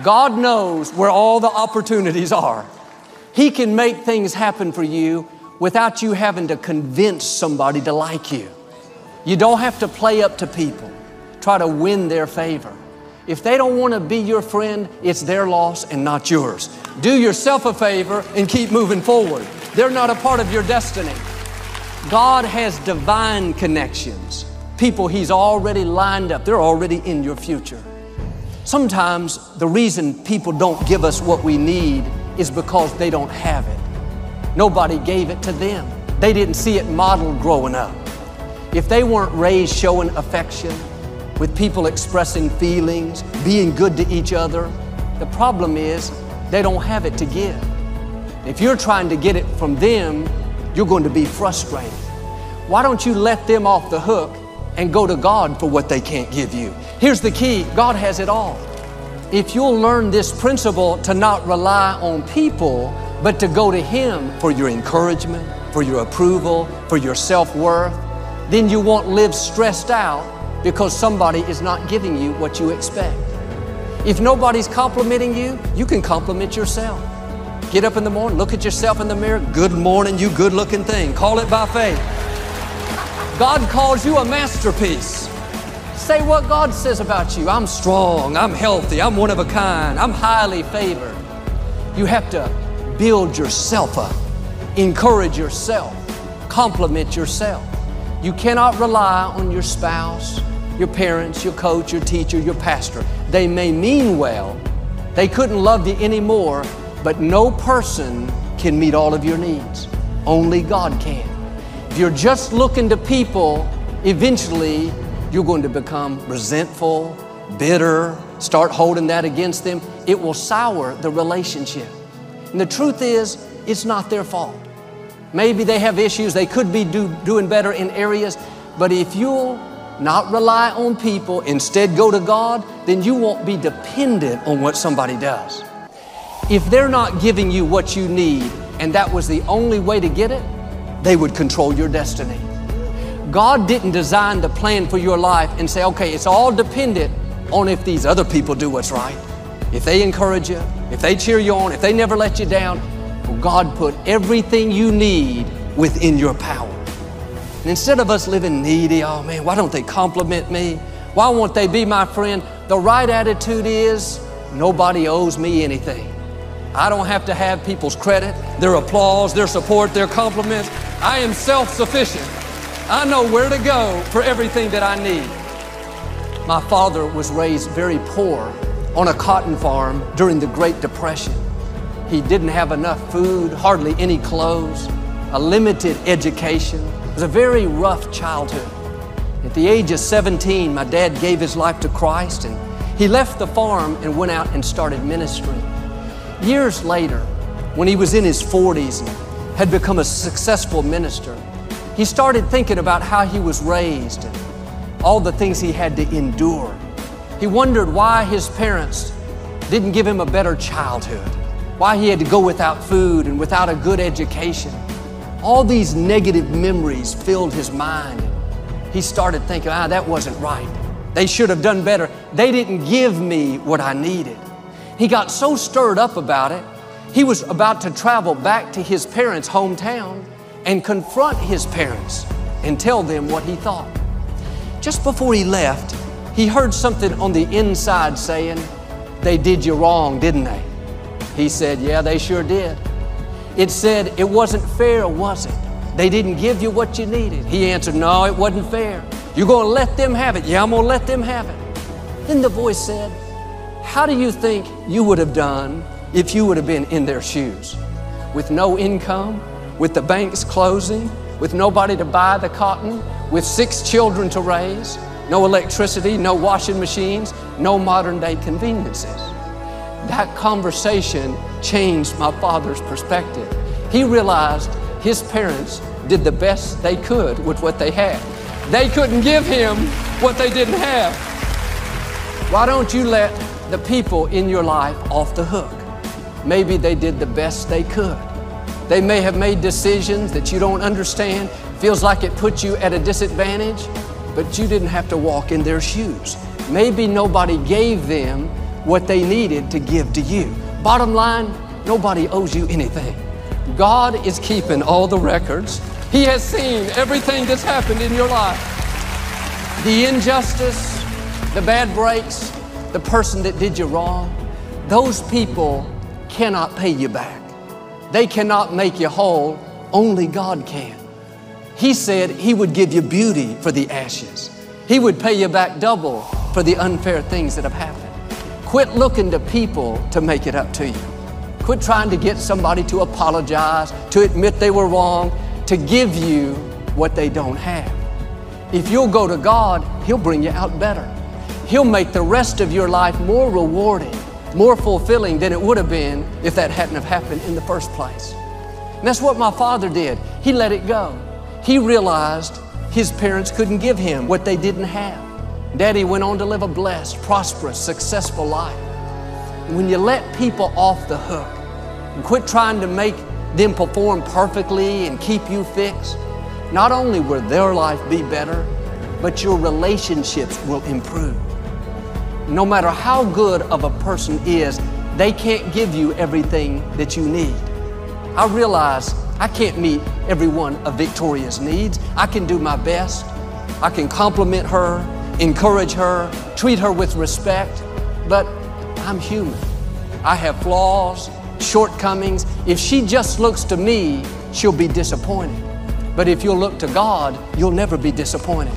God knows where all the opportunities are. He can make things happen for you without you having to convince somebody to like you. You don't have to play up to people, try to win their favor. If they don't want to be your friend, it's their loss and not yours. Do yourself a favor and keep moving forward. They're not a part of your destiny. God has divine connections. People He's already lined up. They're already in your future. Sometimes the reason people don't give us what we need is because they don't have it. Nobody gave it to them. They didn't see it modeled growing up. If they weren't raised showing affection, with people expressing feelings, being good to each other, the problem is they don't have it to give. If you're trying to get it from them, you're going to be frustrated. Why don't you let them off the hook and go to God for what they can't give you? Here's the key, God has it all. If you'll learn this principle to not rely on people, but to go to Him for your encouragement, for your approval, for your self-worth, then you won't live stressed out because somebody is not giving you what you expect. If nobody's complimenting you, you can compliment yourself. Get up in the morning, look at yourself in the mirror. Good morning, you good-looking thing. Call it by faith. God calls you a masterpiece. Say what God says about you. I'm strong, I'm healthy, I'm one of a kind, I'm highly favored. You have to build yourself up, encourage yourself, compliment yourself. You cannot rely on your spouse, your parents, your coach, your teacher, your pastor. They may mean well. They couldn't love you anymore, but no person can meet all of your needs. Only God can. If you're just looking to people, eventually you're going to become resentful, bitter, start holding that against them. It will sour the relationship. And the truth is, it's not their fault. Maybe they have issues. They could be doing better in areas. But if you'll not rely on people, instead go to God, then you won't be dependent on what somebody does. If they're not giving you what you need, and that was the only way to get it, they would control your destiny. God didn't design the plan for your life and say, okay, it's all dependent on if these other people do what's right. If they encourage you, if they cheer you on, if they never let you down. Well, God put everything you need within your power. And instead of us living needy, oh man, why don't they compliment me? Why won't they be my friend? The right attitude is, nobody owes me anything. I don't have to have people's credit, their applause, their support, their compliments. I am self-sufficient. I know where to go for everything that I need. My father was raised very poor on a cotton farm during the Great Depression. He didn't have enough food, hardly any clothes, a limited education. It was a very rough childhood. At the age of 17, my dad gave his life to Christ, and he left the farm and went out and started ministry. Years later, when he was in his 40s and had become a successful minister, he started thinking about how he was raised and all the things he had to endure. He wondered why his parents didn't give him a better childhood, why he had to go without food and without a good education. All these negative memories filled his mind. He started thinking, that wasn't right. They should have done better. They didn't give me what I needed. He got so stirred up about it, he was about to travel back to his parents' hometown and confront his parents and tell them what he thought. Just before he left, he heard something on the inside saying, they did you wrong, didn't they? He said, yeah, they sure did. It said, it wasn't fair, was it? They didn't give you what you needed. He answered, no, it wasn't fair. You're going to let them have it. Yeah, I'm going to let them have it. Then the voice said, how do you think you would have done if you would have been in their shoes? With no income, with the banks closing, with nobody to buy the cotton, with 6 children to raise, no electricity, no washing machines, no modern day conveniences. That conversation changed my father's perspective. He realized his parents did the best they could with what they had. They couldn't give him what they didn't have. Why don't you let the people in your life off the hook? Maybe they did the best they could. They may have made decisions that you don't understand, feels like it puts you at a disadvantage, but you didn't have to walk in their shoes. Maybe nobody gave them what they needed to give to you. Bottom line, nobody owes you anything. God is keeping all the records. He has seen everything that's happened in your life. The injustice, the bad breaks, the person that did you wrong, those people cannot pay you back. They cannot make you whole. Only God can. He said He would give you beauty for the ashes. He would pay you back double for the unfair things that have happened. Quit looking to people to make it up to you. Quit trying to get somebody to apologize, to admit they were wrong, to give you what they don't have. If you'll go to God, He'll bring you out better. He'll make the rest of your life more rewarding, more fulfilling than it would have been if that hadn't have happened in the first place. And that's what my father did. He let it go. He realized his parents couldn't give him what they didn't have. Daddy went on to live a blessed, prosperous, successful life. And when you let people off the hook and quit trying to make them perform perfectly and keep you fixed, not only will their life be better, but your relationships will improve. No matter how good of a person is, they can't give you everything that you need. I realize I can't meet every one of Victoria's needs. I can do my best. I can compliment her, encourage her, treat her with respect, but I'm human. I have flaws, shortcomings. If she just looks to me, she'll be disappointed. But if you'll look to God, you'll never be disappointed.